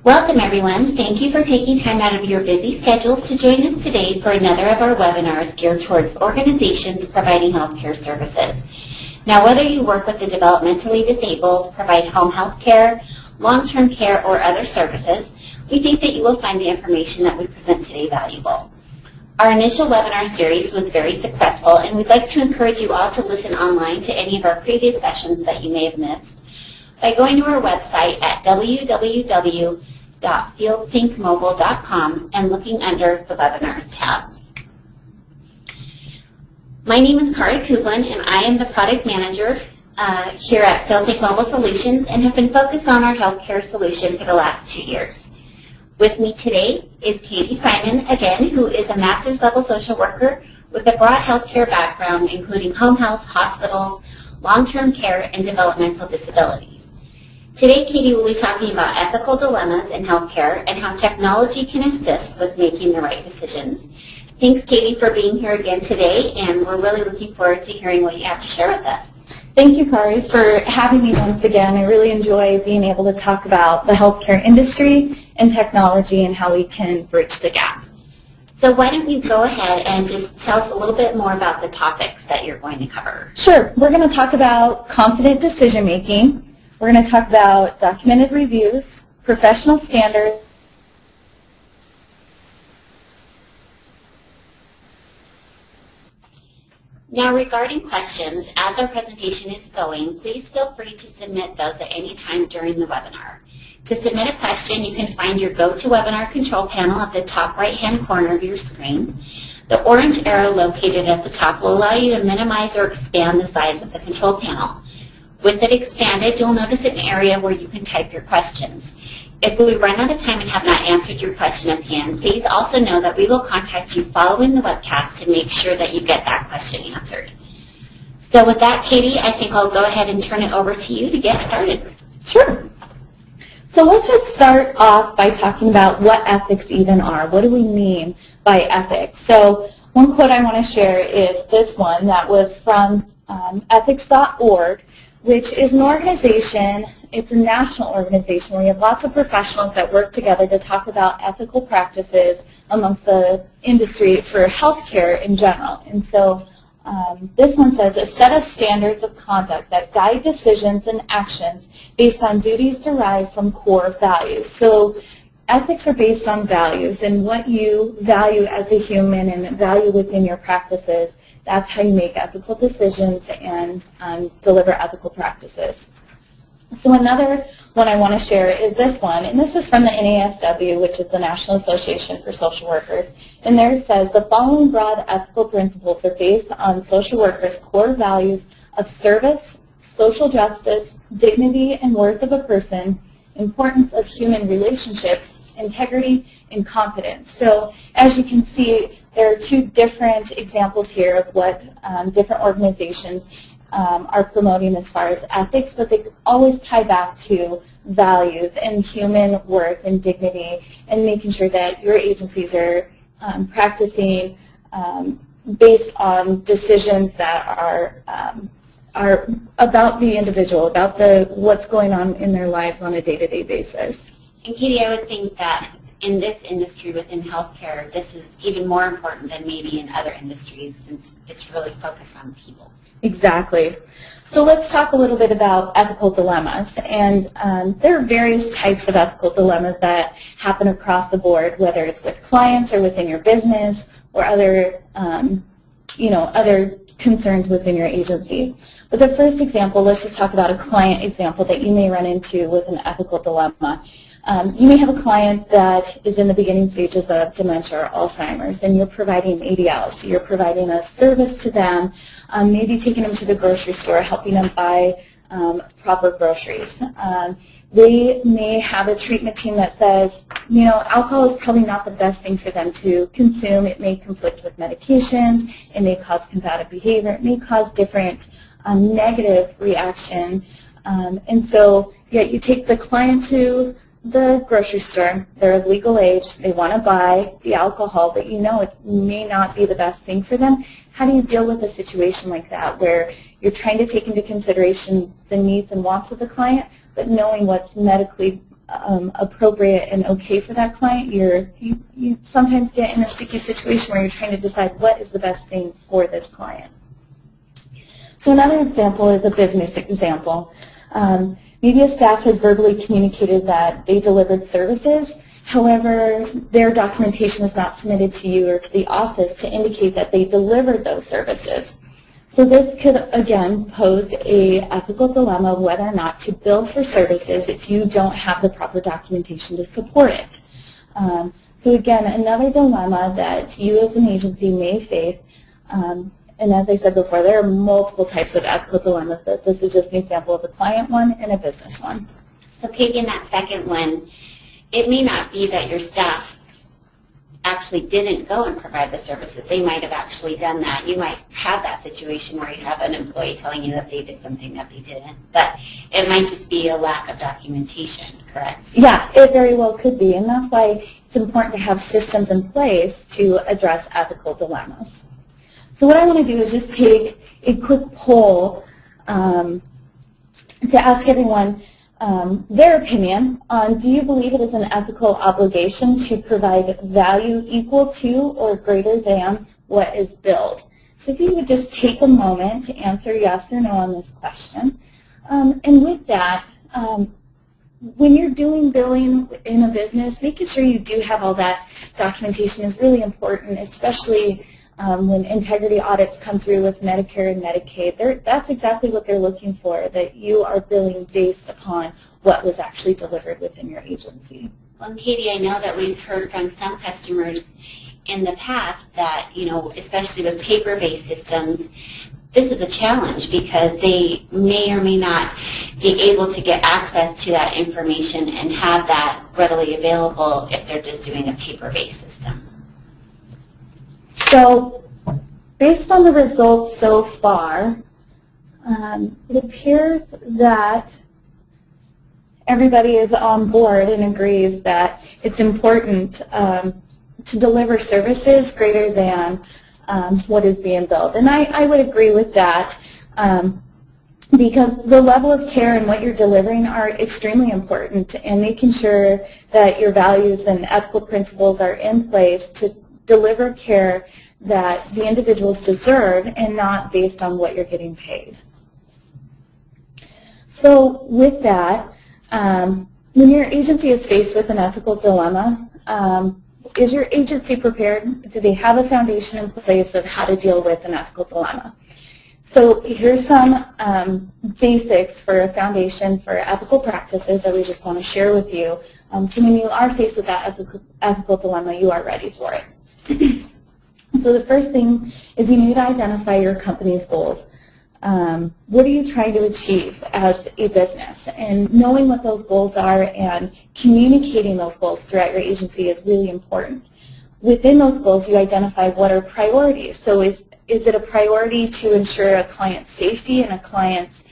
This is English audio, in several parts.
Welcome everyone. Thank you for taking time out of your busy schedules to join us today for another of our webinars geared towards organizations providing healthcare services. Now, whether you work with the developmentally disabled, provide home health care, long-term care, or other services, we think that you will find the information that we present today valuable. Our initial webinar series was very successful, and we'd like to encourage you all to listen online to any of our previous sessions that you may have missed by going to our website at www.FieldSyncMobile.com and looking under the Webinars tab. My name is Kari Kublin, and I am the Product Manager here at FieldSync Mobile Solutions and have been focused on our healthcare solution for the last 2 years. With me today is Katie Simon, again, who is a master's level social worker with a broad healthcare background, including home health, hospitals, long-term care, and developmental disabilities. Today, Katie will be talking about ethical dilemmas in healthcare and how technology can assist with making the right decisions. Thanks, Katie, for being here again today, and we're really looking forward to hearing what you have to share with us. Thank you, Kari, for having me once again. I really enjoy being able to talk about the healthcare industry and technology and how we can bridge the gap. So why don't you go ahead and just tell us a little bit more about the topics that you're going to cover. Sure. We're going to talk about confident decision making. We're going to talk about documented reviews, professional standards, Now, regarding questions, as our presentation is going, please feel free to submit those at any time during the webinar. To submit a question, you can find your GoToWebinar control panel at the top right-hand corner of your screen. The orange arrow located at the top will allow you to minimize or expand the size of the control panel. With it expanded, you'll notice an area where you can type your questions. If we run out of time and have not answered your question at the end, please also know that we will contact you following the webcast to make sure that you get that question answered. So with that, Katie, I think I'll go ahead and turn it over to you to get started. Sure. So let's just start off by talking about what ethics even are. What do we mean by ethics? So one quote I want to share is this one that was from ethics.org, which is an organization, it's a national organization where you have lots of professionals that work together to talk about ethical practices amongst the industry for healthcare in general. And so this one says, a set of standards of conduct that guide decisions and actions based on duties derived from core values. So ethics are based on values, and what you value as a human and value within your practices. That's how you make ethical decisions and deliver ethical practices. So another one I want to share is this one, and this is from the NASW, which is the National Association for Social Workers. And there it says, the following broad ethical principles are based on social workers' core values of service, social justice, dignity and worth of a person, importance of human relationships, integrity, and competence. So as you can see, there are two different examples here of what different organizations are promoting as far as ethics, but they always tie back to values and human worth and dignity and making sure that your agencies are practicing based on decisions that are about the individual, about what's going on in their lives on a day-to-day basis. And Katie, I would think that in this industry within healthcare, this is even more important than maybe in other industries since it's really focused on people. Exactly. So let's talk a little bit about ethical dilemmas. And there are various types of ethical dilemmas that happen across the board, whether it's with clients or within your business or other, other concerns within your agency. But the first example, let's just talk about a client example that you may run into with an ethical dilemma. You may have a client that is in the beginning stages of dementia or Alzheimer's, and you're providing ADL. So you're providing a service to them, maybe taking them to the grocery store, helping them buy proper groceries. They may have a treatment team that says, alcohol is probably not the best thing for them to consume. It may conflict with medications. It may cause combative behavior. It may cause different negative reaction. And so, you take the client to the grocery store, they're of legal age, they want to buy the alcohol, but it may not be the best thing for them. How do you deal with a situation like that where you're trying to take into consideration the needs and wants of the client, but knowing what's medically appropriate and okay for that client, you sometimes get in a sticky situation where you're trying to decide what is the best thing for this client. So another example is a business example. Maybe a staff has verbally communicated that they delivered services. However, their documentation was not submitted to you or to the office to indicate that they delivered those services. So this could, again, pose an ethical dilemma of whether or not to bill for services if you don't have the proper documentation to support it. So again, another dilemma that you as an agency may face, and as I said before, there are multiple types of ethical dilemmas. But this is just an example of a client one and a business one. So Katie, in that second one, it may not be that your staff actually didn't go and provide the services. They might have actually done that. You might have that situation where you have an employee telling you that they did something that they didn't, but it might just be a lack of documentation, correct? Yeah, it very well could be, and that's why it's important to have systems in place to address ethical dilemmas. So what I want to do is just take a quick poll to ask everyone their opinion on, do you believe it is an ethical obligation to provide value equal to or greater than what is billed? So if you would just take a moment to answer yes or no on this question. And with that, when you're doing billing in a business, making sure you do have all that documentation is really important, especially when integrity audits come through with Medicare and Medicaid. That's exactly what they're looking for, that you are billing based upon what was actually delivered within your agency. Well, Katie, I know that we've heard from some customers in the past that, you know, especially with paper-based systems, this is a challenge because they may or may not be able to get access to that information and have that readily available if they're just doing a paper-based system. So, based on the results so far, it appears that everybody is on board and agrees that it's important to deliver services greater than what is being billed. And I would agree with that because the level of care and what you're delivering are extremely important, and making sure that your values and ethical principles are in place to deliver care that the individuals deserve and not based on what you're getting paid. So with that, when your agency is faced with an ethical dilemma, is your agency prepared? Do they have a foundation in place of how to deal with an ethical dilemma? So here's some basics for a foundation for ethical practices that we just want to share with you. So when you are faced with that ethical dilemma, you are ready for it. So the first thing is you need to identify your company's goals. What are you trying to achieve as a business? And knowing what those goals are and communicating those goals throughout your agency is really important. Within those goals, you identify what are priorities. So is it a priority to ensure a client's safety and a client's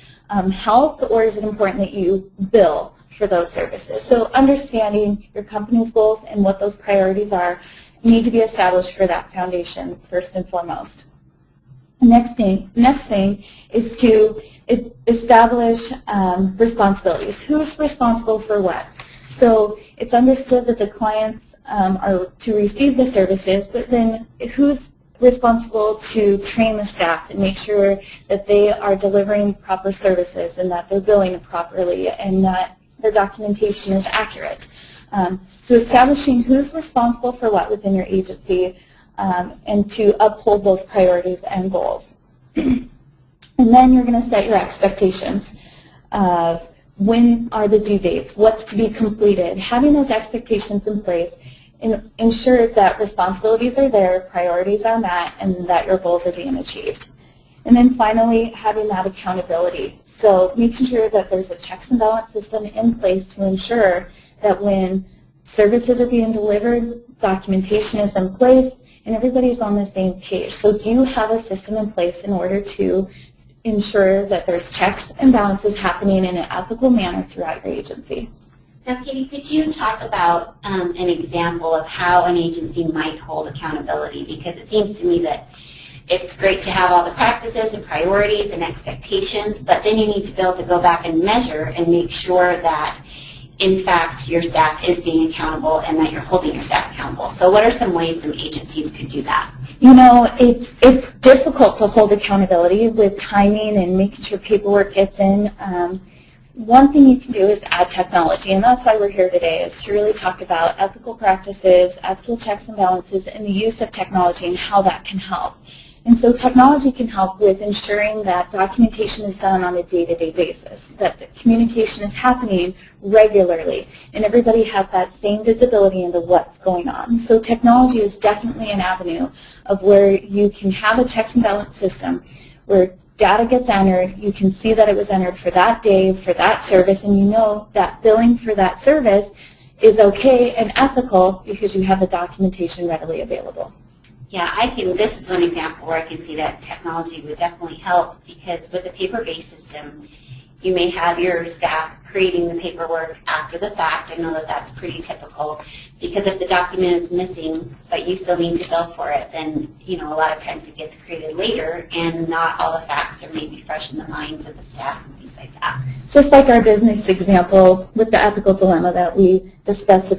health, or is it important that you bill for those services? So understanding your company's goals and what those priorities are need to be established for that foundation first and foremost. Next thing is to establish responsibilities. Who's responsible for what? So it's understood that the clients are to receive the services, but then who's responsible to train the staff and make sure that they are delivering proper services and that they're billing properly and that their documentation is accurate. So establishing who's responsible for what within your agency and to uphold those priorities and goals. And then you're going to set your expectations of when are the due dates, what's to be completed. Having those expectations in place ensures that responsibilities are there, priorities are met, and that your goals are being achieved. And then finally, having that accountability. So making sure that there's a checks and balance system in place to ensure that when services are being delivered, documentation is in place, and everybody's on the same page. So do you have a system in place in order to ensure that there's checks and balances happening in an ethical manner throughout your agency? Now, Katie, could you talk about an example of how an agency might hold accountability? Because it seems to me that it's great to have all the practices and priorities and expectations, but then you need to be able to go back and measure and make sure that in fact, your staff is being accountable and that you're holding your staff accountable. So what are some ways some agencies could do that? You know, it's difficult to hold accountability with timing and making sure paperwork gets in. One thing you can do is add technology, and that's why we're here today, is to really talk about ethical practices, ethical checks and balances, and the use of technology and how that can help. And so technology can help with ensuring that documentation is done on a day-to-day basis, that the communication is happening regularly, and everybody has that same visibility into what's going on. So technology is definitely an avenue of where you can have a checks and balance system where data gets entered, you can see that it was entered for that day, for that service, and you know that billing for that service is okay and ethical because you have the documentation readily available. Yeah, this is one example where I can see that technology would definitely help, because with a paper-based system, you may have your staff creating the paperwork after the fact. I know that that's pretty typical, because if the document is missing but you still need to bill for it, then a lot of times it gets created later and not all the facts are maybe fresh in the minds of the staff and things like that. Just like our business example with the ethical dilemma that we discussed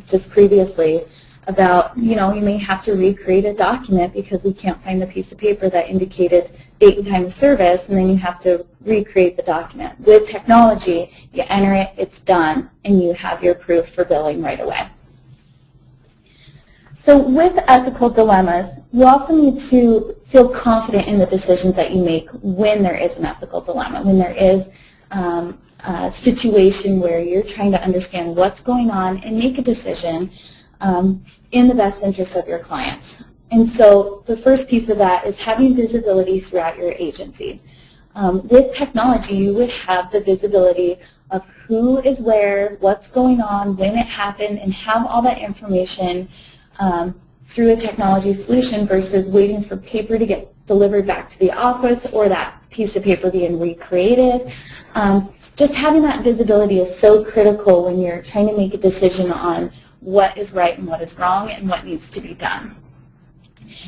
just previously, about, you may have to recreate a document because we can't find the piece of paper that indicated date and time of service, and then you have to recreate the document. With technology, you enter it, it's done, and you have your proof for billing right away. So with ethical dilemmas, you also need to feel confident in the decisions that you make when there is an ethical dilemma, when there is a situation where you're trying to understand what's going on and make a decision in the best interest of your clients. And so the first piece of that is having visibility throughout your agency. With technology, you would have the visibility of who is where, what's going on, when it happened, and have all that information through a technology solution versus waiting for paper to get delivered back to the office or that piece of paper being recreated. Just having that visibility is so critical when you're trying to make a decision on what is right and what is wrong and what needs to be done.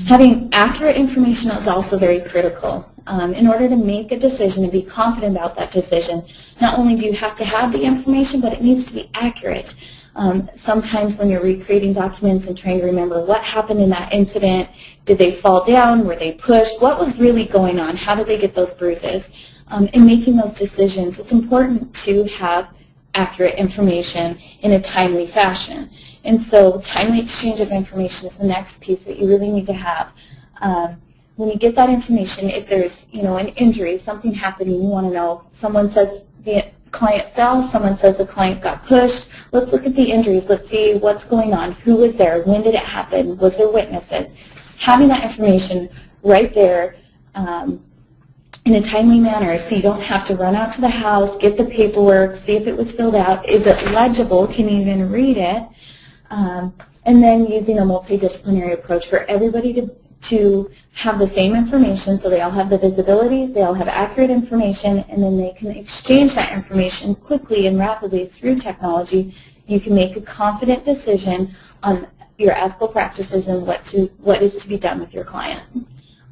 Having accurate information is also very critical. In order to make a decision and be confident about that decision, not only do you have to have the information, but it needs to be accurate. Sometimes when you're recreating documents and trying to remember what happened in that incident, did they fall down, were they pushed, what was really going on, how did they get those bruises? In making those decisions, it's important to have accurate information in a timely fashion. And so timely exchange of information is the next piece that you really need to have. When you get that information, if there's an injury, something happening, you want to know, someone says the client fell, someone says the client got pushed, let's look at the injuries, let's see what's going on, who was there, when did it happen, was there witnesses? Having that information right there in a timely manner so you don't have to run out to the house, get the paperwork, see if it was filled out, is it legible, can you even read it, and then using a multidisciplinary approach for everybody to have the same information so they all have the visibility, they all have accurate information, and then they can exchange that information quickly and rapidly through technology. You can make a confident decision on your ethical practices and what is to be done with your client.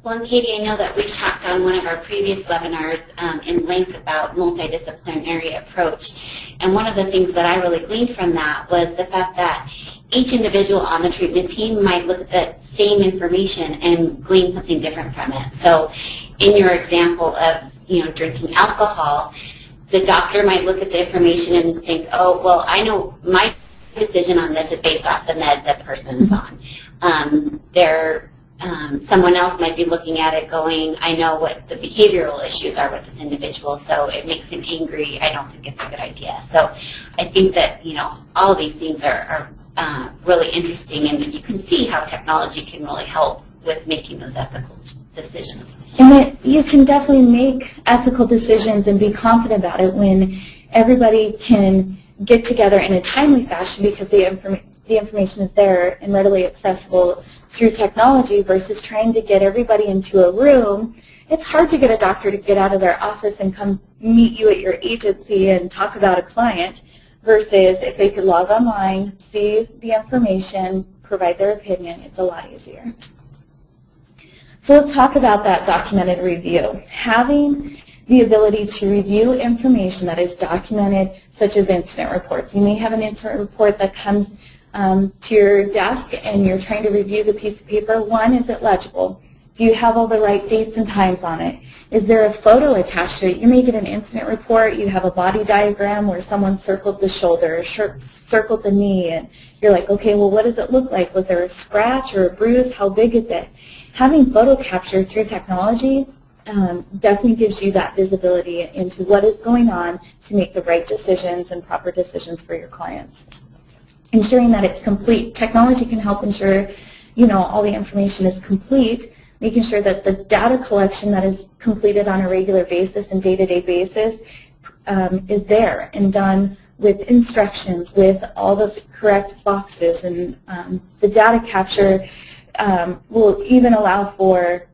Well, and Katie, I know that we talked on one of our previous webinars in length about multidisciplinary approach, and one of the things that I really gleaned from that was the fact that each individual on the treatment team might look at the same information and glean something different from it. So in your example of drinking alcohol, the doctor might look at the information and think, oh, well, I know my decision on this is based off the meds that the person is on. Someone else might be looking at it going, I know what the behavioral issues are with this individual, so it makes him angry. I don't think it's a good idea. So I think that all of these things are really interesting, and you can see how technology can really help with making those ethical decisions. And that you can definitely make ethical decisions and be confident about it when everybody can get together in a timely fashion because the information is there and readily accessible through technology versus trying to get everybody into a room. It's hard to get a doctor to get out of their office and come meet you at your agency and talk about a client versus if they could log online, see the information, provide their opinion, it's a lot easier. So let's talk about that documented review. Having the ability to review information that is documented, such as incident reports. You may have an incident report that comes to your desk and you're trying to review the piece of paper. One, is it legible? Do you have all the right dates and times on it? Is there a photo attached to it? You may get an incident report, you have a body diagram where someone circled the shoulder, circled the knee, and you're like, okay, well, what does it look like? Was there a scratch or a bruise? How big is it? Having photo capture through technology definitely gives you that visibility into what is going on to make the right decisions and proper decisions for your clients. Ensuring that it's complete. Technology can help ensure, all the information is complete, making sure that the data collection that is completed on a regular basis and day-to-day basis is there and done with instructions, with all the correct boxes, and the data capture will even allow for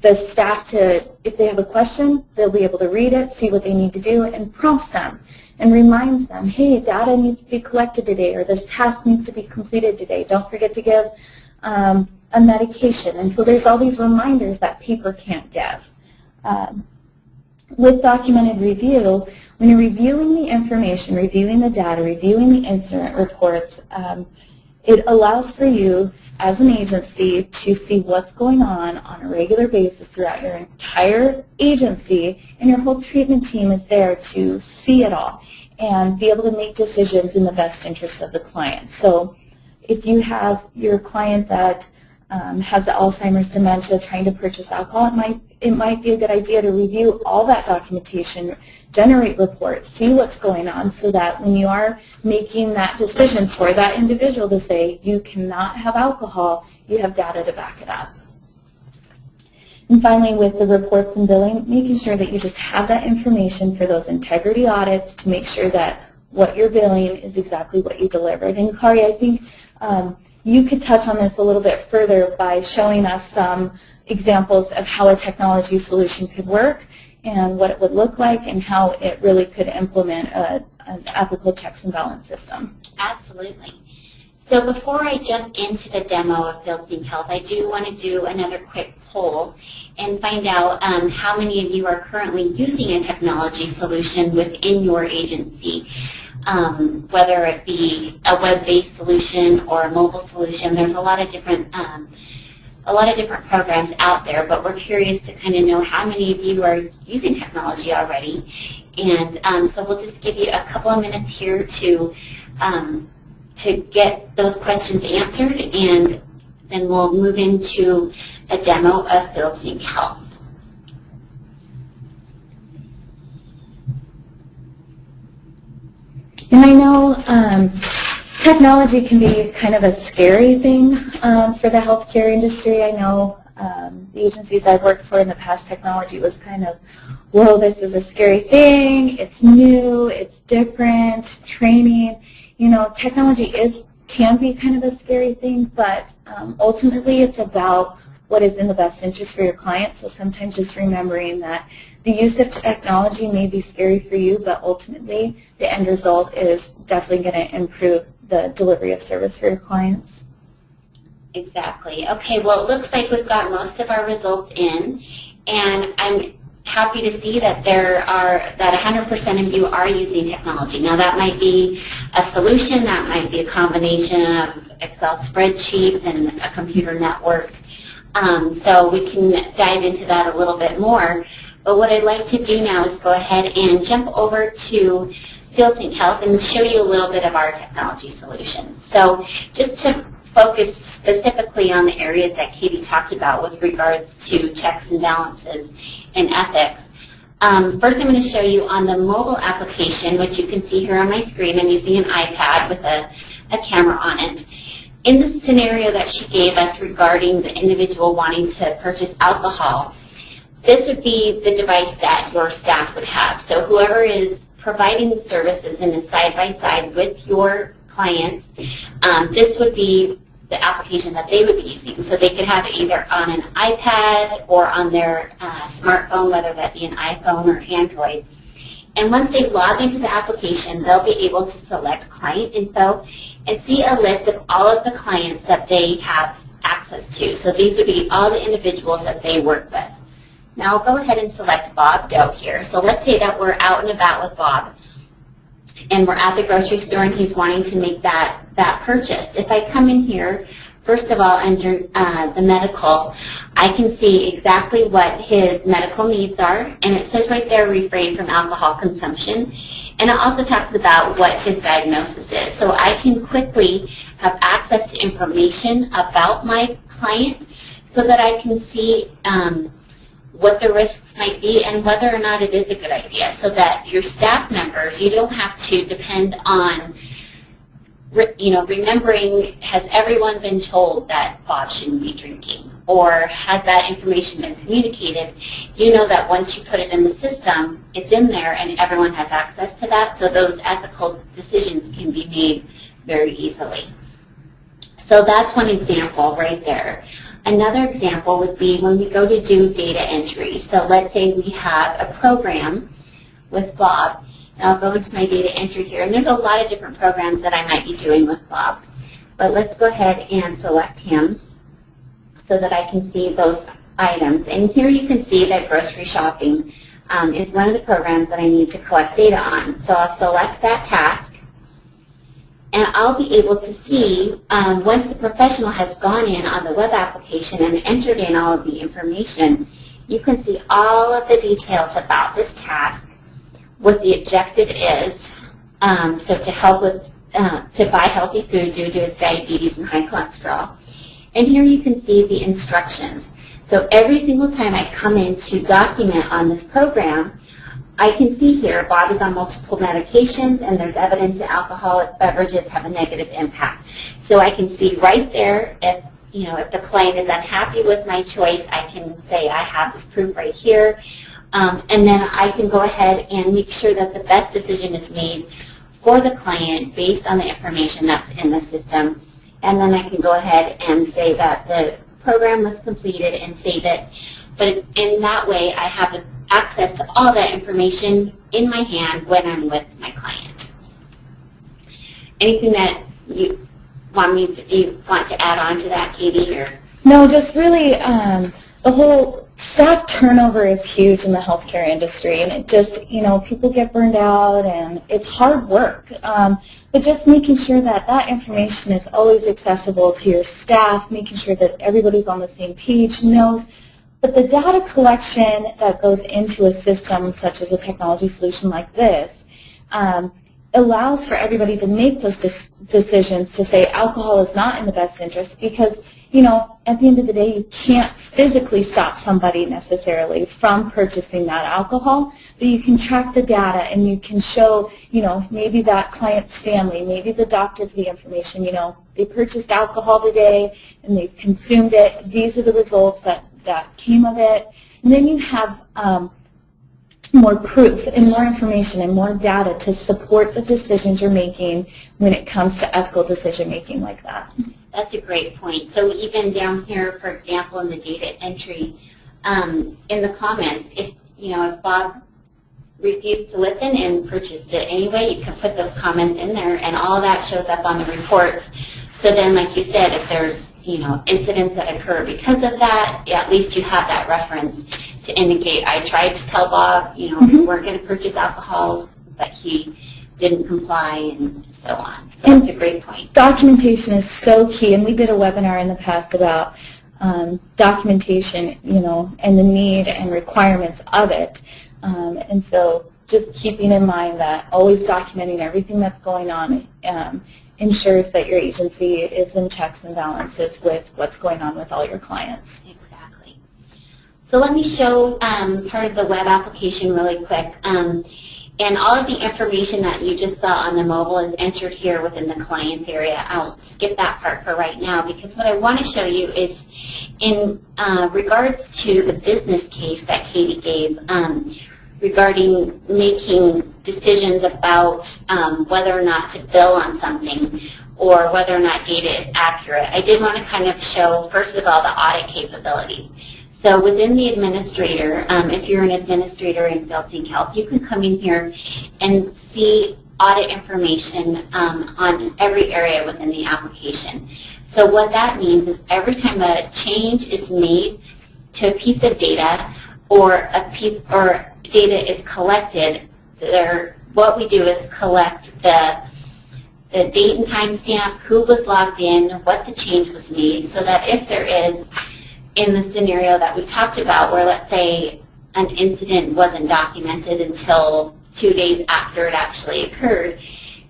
the staff to, if they have a question, they'll be able to read it, see what they need to do, and prompts them and reminds them, hey, data needs to be collected today, or this task needs to be completed today. Don't forget to give a medication. And so there's all these reminders that paper can't give. With documented review, when you're reviewing the information, reviewing the data, reviewing the incident reports, it allows for you as an agency to see what's going on a regular basis throughout your entire agency, and your whole treatment team is there to see it all and be able to make decisions in the best interest of the client. So if you have your client that has Alzheimer's, dementia, trying to purchase alcohol, it might be a good idea to review all that documentation, generate reports, see what's going on, so that when you are making that decision for that individual to say you cannot have alcohol, you have data to back it up. And finally, with the reports and billing, making sure that you just have that information for those integrity audits to make sure that what you're billing is exactly what you delivered. And Kari, I think you could touch on this a little bit further by showing us some examples of how a technology solution could work and what it would look like and how it really could implement an ethical checks and balance system. Absolutely. So before I jump into the demo of FieldSync Health, I do want to do another quick poll and find out how many of you are currently using a technology solution within your agency. Whether it be a web-based solution or a mobile solution, there's a lot of different programs out there, but we're curious to kind of know how many of you are using technology already. And so we'll just give you a couple of minutes here to get those questions answered, and then we'll move into a demo of FieldSync Health. And I know technology can be kind of a scary thing for the healthcare industry. I know the agencies I've worked for in the past, technology was kind of, whoa, this is a scary thing, it's new, it's different, training. Technology can be kind of a scary thing, but ultimately it's about what is in the best interest for your client. So sometimes just remembering that the use of technology may be scary for you, but ultimately the end result is definitely going to improve the delivery of service for your clients. Exactly. Okay, well, it looks like we've got most of our results in, and I'm happy to see that that 100% of you are using technology. Now, that might be a solution, that might be a combination of Excel spreadsheets and a computer network. So we can dive into that a little bit more. But what I'd like to do now is go ahead and jump over to FieldSync Health and show you a little bit of our technology solution. So just to focus specifically on the areas that Katie talked about with regards to checks and balances and ethics. First, I'm going to show you on the mobile application, which you can see here on my screen. I'm using an iPad with a camera on it. In the scenario that she gave us regarding the individual wanting to purchase alcohol, this would be the device that your staff would have. So whoever is providing the services and is side-by-side with your clients, this would be the application that they would be using. So they could have it either on an iPad or on their smartphone, whether that be an iPhone or Android. And once they log into the application, they'll be able to select client info and see a list of all of the clients that they have access to. So these would be all the individuals that they work with. Now I'll go ahead and select Bob Doe here. So let's say that we're out and about with Bob and we're at the grocery store and he's wanting to make that purchase. If I come in here, first of all, under the medical, I can see exactly what his medical needs are, and it says right there, refrain from alcohol consumption. And it also talks about what his diagnosis is. So I can quickly have access to information about my client so that I can see what the risks might be and whether or not it is a good idea, so that your staff members, you don't have to depend on remembering, has everyone been told that Bob shouldn't be drinking? Or has that information been communicated? You know that once you put it in the system, it's in there and everyone has access to that, so those ethical decisions can be made very easily. So that's one example right there. Another example would be when we go to do data entry. So let's say we have a program with Bob. And I'll go into my data entry here, and there's a lot of different programs that I might be doing with Bob. But let's go ahead and select him so that I can see those items. And here you can see that grocery shopping is one of the programs that I need to collect data on. So I'll select that task, and I'll be able to see once the professional has gone in on the web application and entered in all of the information, you can see all of the details about this task, what the objective is, so to help with, to buy healthy food due to his diabetes and high cholesterol. And here you can see the instructions. So every single time I come in to document on this program, I can see here Bob is on multiple medications and there's evidence that alcoholic beverages have a negative impact. So I can see right there if the client is unhappy with my choice, I can say I have this proof right here. And then I can go ahead and make sure that the best decision is made for the client based on the information that's in the system. And then I can go ahead and say that the program was completed and save it. But in that way, I have access to all that information in my hand when I'm with my client. Anything that you want to add on to that, Katie? Or? No, just really the whole staff turnover is huge in the healthcare industry, and it just, people get burned out and it's hard work. But just making sure that that information is always accessible to your staff, making sure that everybody's on the same page, knows. But the data collection that goes into a system such as a technology solution like this allows for everybody to make those decisions to say alcohol is not in the best interest, because at the end of the day, you can't physically stop somebody necessarily from purchasing that alcohol, but you can track the data and you can show, maybe that client's family, maybe the doctor, the information, they purchased alcohol today and they've consumed it. These are the results that came of it. And then you have more proof and more information and more data to support the decisions you're making when it comes to ethical decision making like that. That's a great point. So even down here, for example, in the data entry, in the comments, if Bob refused to listen and purchased it anyway, you can put those comments in there, and all that shows up on the reports. So then, like you said, if there's incidents that occur because of that, at least you have that reference to indicate, I tried to tell Bob, we weren't going to purchase alcohol, but he didn't comply, and so on. So that's a great point. Documentation is so key, and we did a webinar in the past about documentation, and the need and requirements of it. And so just keeping in mind that always documenting everything that's going on ensures that your agency is in checks and balances with what's going on with all your clients. Exactly. So let me show part of the web application really quick. And all of the information that you just saw on the mobile is entered here within the clients area. I'll skip that part for right now, because what I want to show you is in regards to the business case that Katie gave regarding making decisions about whether or not to bill on something or whether or not data is accurate. I did want to kind of show, first of all, the audit capabilities. So within the administrator, if you're an administrator in FieldSync Health, you can come in here and see audit information on every area within the application. So what that means is every time a change is made to a piece of data, or a piece or data is collected, what we do is collect the date and time stamp, who was logged in, what the change was made, so that if there is, in the scenario that we talked about, where let's say an incident wasn't documented until 2 days after it actually occurred,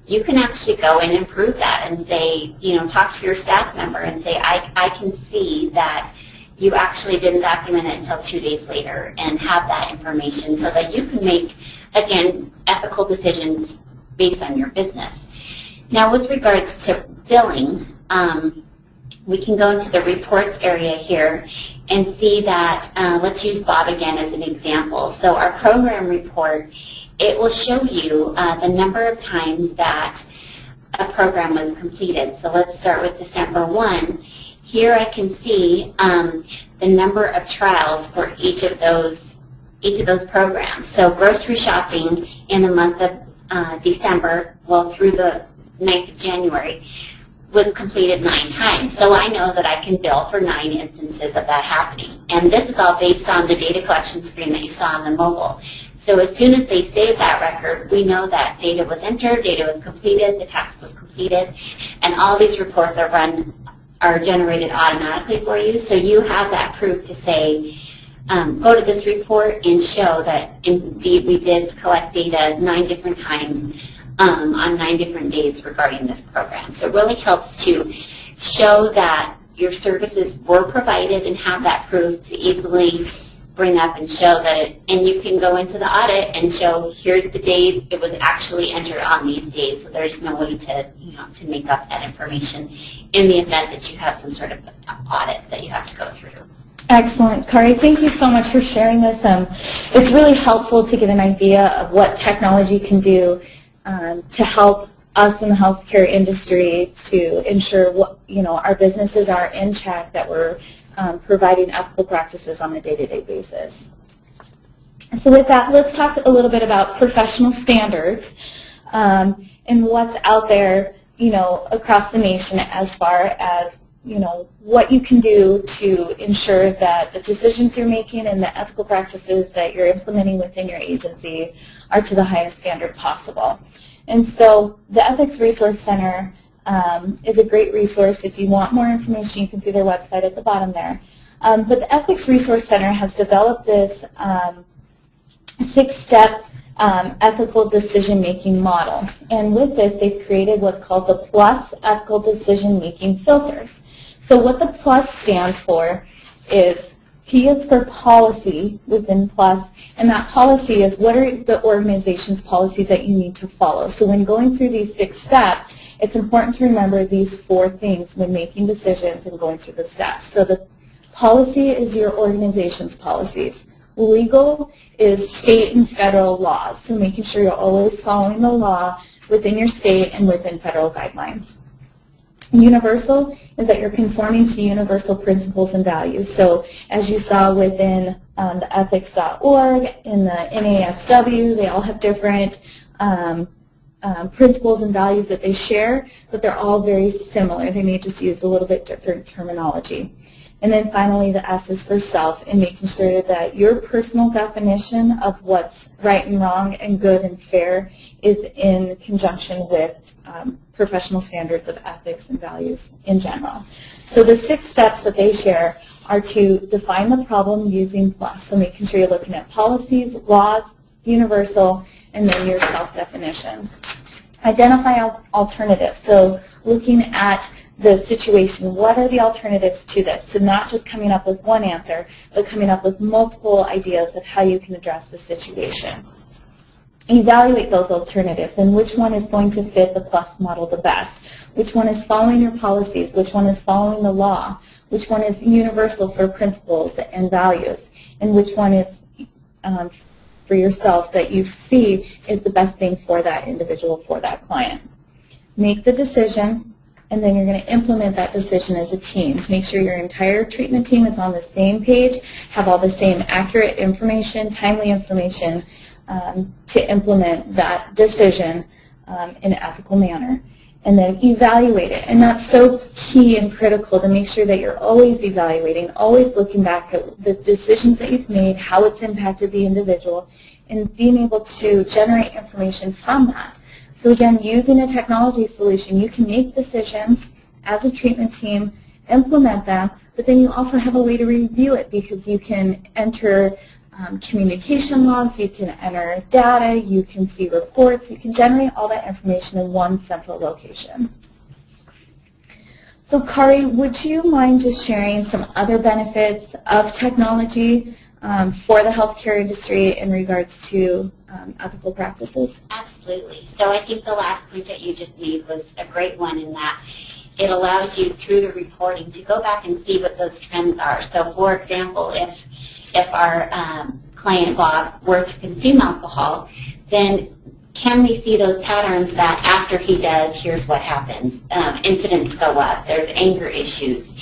you can actually go in and prove that and say, talk to your staff member and say, I can see that you actually didn't document it until 2 days later, and have that information so that you can make, again, ethical decisions based on your business. Now, with regards to billing, we can go into the reports area here and see that, let's use Bob again as an example. So our program report, it will show you the number of times that a program was completed. So let's start with December 1. Here I can see the number of trials for each of those programs. So grocery shopping in the month of December, well, through the 9th of January, was completed 9 times. So I know that I can bill for 9 instances of that happening. And this is all based on the data collection screen that you saw on the mobile. So as soon as they save that record, we know that data was entered, data was completed, the task was completed, and all these reports are generated automatically for you. So you have that proof to say, go to this report and show that indeed we did collect data 9 different times on 9 different days regarding this program. So it really helps to show that your services were provided and have that proof to easily bring up and show that and you can go into the audit and show, here's the days it was actually entered on these days. So there's no way to, to make up that information in the event that you have some sort of audit that you have to go through. Excellent. Kari, thank you so much for sharing this. It's really helpful to get an idea of what technology can do to help us in the healthcare industry to ensure our businesses are in check, that we're providing ethical practices on a day-to-day basis. So with that, let's talk a little bit about professional standards and what's out there, across the nation as far as what you can do to ensure that the decisions you're making and the ethical practices that you're implementing within your agency are to the highest standard possible. And so the Ethics Resource Center is a great resource. If you want more information, you can see their website at the bottom there. But the Ethics Resource Center has developed this 6-step ethical decision-making model. And with this, they've created what's called the PLUS ethical decision-making filters. So what the PLUS stands for is, P is for policy within PLUS, and that policy is what are the organization's policies that you need to follow. So when going through these 6 steps, it's important to remember these 4 things when making decisions and going through the steps. So the policy is your organization's policies. Legal is state and federal laws, so making sure you're always following the law within your state and within federal guidelines. Universal is that you're conforming to universal principles and values. So as you saw within the ethics.org, in the NASW, they all have different principles and values that they share, but they're all very similar. They may just use a little bit different terminology. And then finally, the S is for self, and making sure that your personal definition of what's right and wrong and good and fair is in conjunction with professional standards of ethics and values in general. So the 6 steps that they share are to define the problem using PLUS, so making sure you're looking at policies, laws, universal, and then your self-definition. Identify alternatives, so looking at the situation, what are the alternatives to this? So not just coming up with one answer, but coming up with multiple ideas of how you can address the situation. Evaluate those alternatives and which one is going to fit the PLUS model the best. Which one is following your policies, which one is following the law, which one is universal for principles and values, and which one is for yourself that you see is the best thing for that individual, for that client. Make the decision, and then you're going to implement that decision as a team. Make sure your entire treatment team is on the same page, have all the same accurate information, timely information to implement that decision in an ethical manner. and then evaluate it. And that's so key and critical to make sure that you're always evaluating, always looking back at the decisions that you've made, how it's impacted the individual, and being able to generate information from that. So again, using a technology solution, you can make decisions as a treatment team, implement them, but then you also have a way to review it because you can enter communication logs, you can enter data, you can see reports, you can generate all that information in one central location. So Kari, would you mind just sharing some other benefits of technology for the healthcare industry in regards to ethical practices? Absolutely. So I think the last point that you just made was a great one in that it allows you through the reporting to go back and see what those trends are. So for example, if our client Bob were to consume alcohol, then can we see those patterns that after he does, here's what happens. Incidents go up, there's anger issues,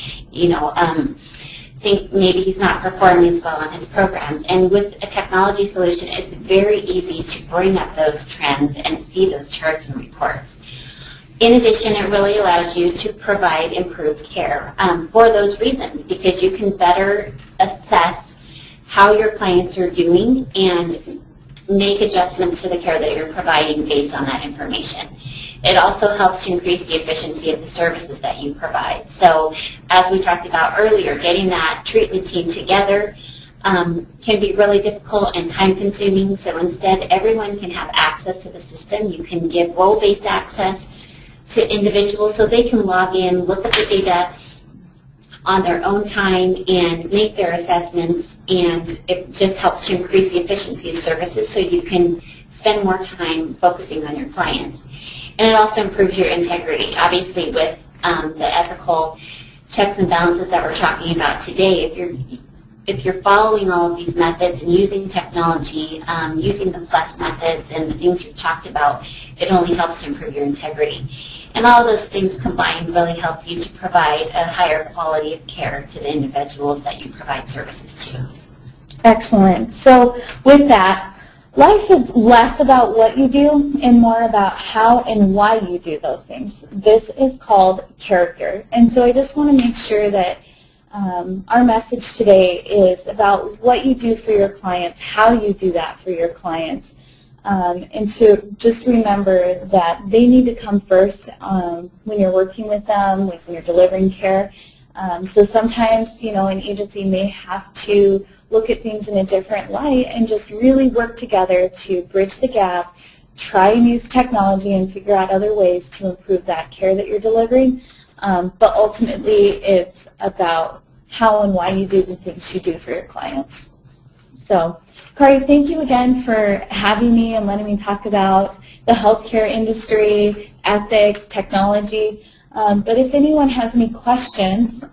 think maybe he's not performing as well on his programs. And with a technology solution, it's very easy to bring up those trends and see those charts and reports. In addition, it really allows you to provide improved care for those reasons because you can better assess how your clients are doing and make adjustments to the care that you're providing based on that information. It also helps to increase the efficiency of the services that you provide. So as we talked about earlier, getting that treatment team together can be really difficult and time-consuming. So instead, everyone can have access to the system. You can give role-based access to individuals so they can log in, look at the data on their own time and make their assessments, and it just helps to increase the efficiency of services so you can spend more time focusing on your clients. And it also improves your integrity. Obviously with the ethical checks and balances that we're talking about today, if you're following all of these methods and using technology, using the plus methods and the things you've talked about, it only helps to improve your integrity. And all of those things combined really help you to provide a higher quality of care to the individuals that you provide services to. Excellent. So with that, life is less about what you do and more about how and why you do those things. This is called character. And so I just want to make sure that our message today is about what you do for your clients, how you do that for your clients, and to just remember that they need to come first when you're working with them, when you're delivering care. So sometimes, an agency may have to look at things in a different light and just really work together to bridge the gap, try and use technology and figure out other ways to improve that care that you're delivering. But ultimately, it's about how and why you do the things you do for your clients. So, Kari, thank you again for having me and letting me talk about the healthcare industry, ethics, technology. But if anyone has any questions,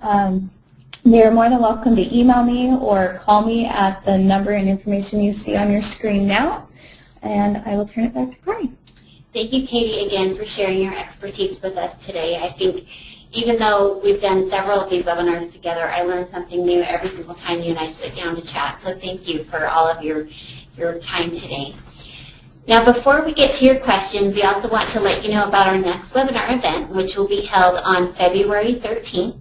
they're more than welcome to email me or call me at the number and information you see on your screen now. And I will turn it back to Kari. Thank you, Katie, again for sharing your expertise with us today. I think even though we've done several of these webinars together, I learn something new every single time you and I sit down to chat. So thank you for all of your time today. Now, before we get to your questions, we also want to let you know about our next webinar event, which will be held on February 13th.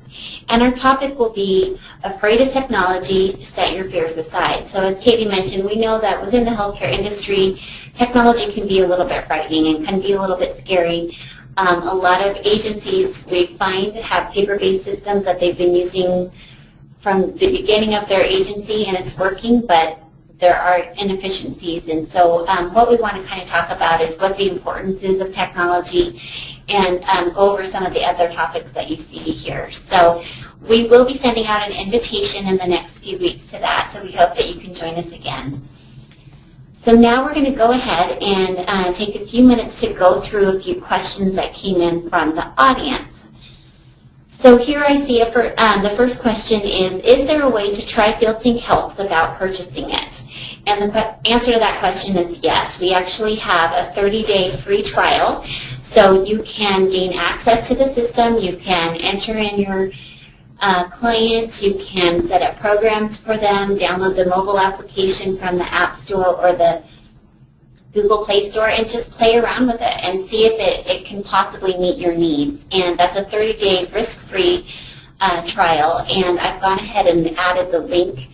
And our topic will be Afraid of Technology, Set Your Fears Aside. So as Katie mentioned, we know that within the healthcare industry, technology can be a little bit frightening and can be a little bit scary. A lot of agencies, we find, have paper-based systems that they've been using from the beginning of their agency, and it's working, but there are inefficiencies. And so what we want to kind of talk about is what the importance is of technology and go over some of the other topics that you see here. So we will be sending out an invitation in the next few weeks to that, so we hope that you can join us again. So now we're going to go ahead and take a few minutes to go through a few questions that came in from the audience. So here I see the first question is there a way to try FieldSync Health without purchasing it? And the answer to that question is yes. We actually have a 30-day free trial, so you can gain access to the system, you can enter in your clients, you can set up programs for them, download the mobile application from the App Store or the Google Play Store and just play around with it and see if it can possibly meet your needs. And that's a 30-day risk-free trial, and I've gone ahead and added the link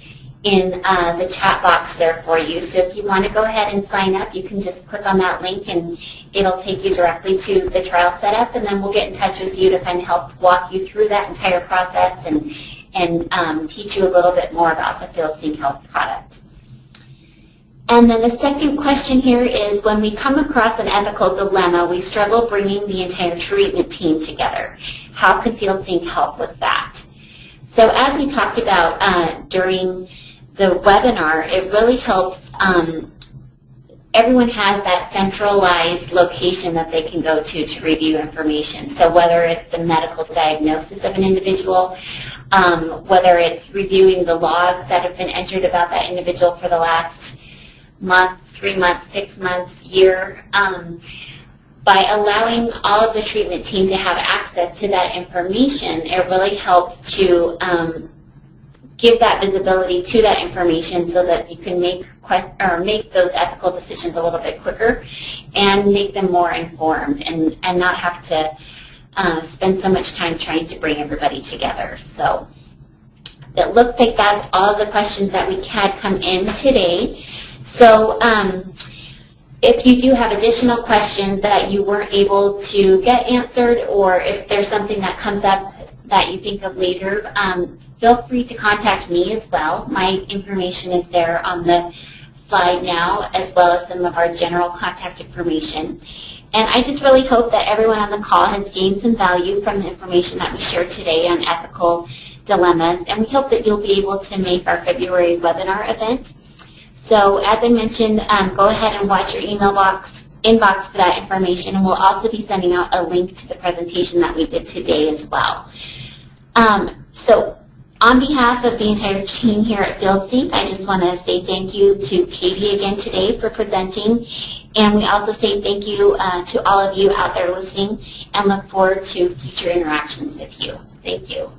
in the chat box there for you. So if you want to go ahead and sign up, you can just click on that link and it'll take you directly to the trial setup, and then we'll get in touch with you to kind of help walk you through that entire process and teach you a little bit more about the FieldSync Health product. And then the second question here is, when we come across an ethical dilemma, we struggle bringing the entire treatment team together. How can FieldSync help with that? So as we talked about during the webinar, it really helps. Everyone has that centralized location that they can go to review information. So whether it's the medical diagnosis of an individual, whether it's reviewing the logs that have been entered about that individual for the last month, 3 months, 6 months, year, by allowing all of the treatment team to have access to that information, it really helps to give that visibility to that information so that you can make those ethical decisions a little bit quicker and make them more informed and not have to spend so much time trying to bring everybody together. So it looks like that's all of the questions that we had come in today. So if you do have additional questions that you weren't able to get answered, or if there's something that comes up that you think of later, feel free to contact me as well. My information is there on the slide now, as well as some of our general contact information. And I just really hope that everyone on the call has gained some value from the information that we shared today on ethical dilemmas, and we hope that you'll be able to make our February webinar event. So as I mentioned, go ahead and watch your inbox for that information, and we'll also be sending out a link to the presentation that we did today as well. So on behalf of the entire team here at FieldSync, I just want to say thank you to Katie again today for presenting, and we also say thank you to all of you out there listening and look forward to future interactions with you. Thank you.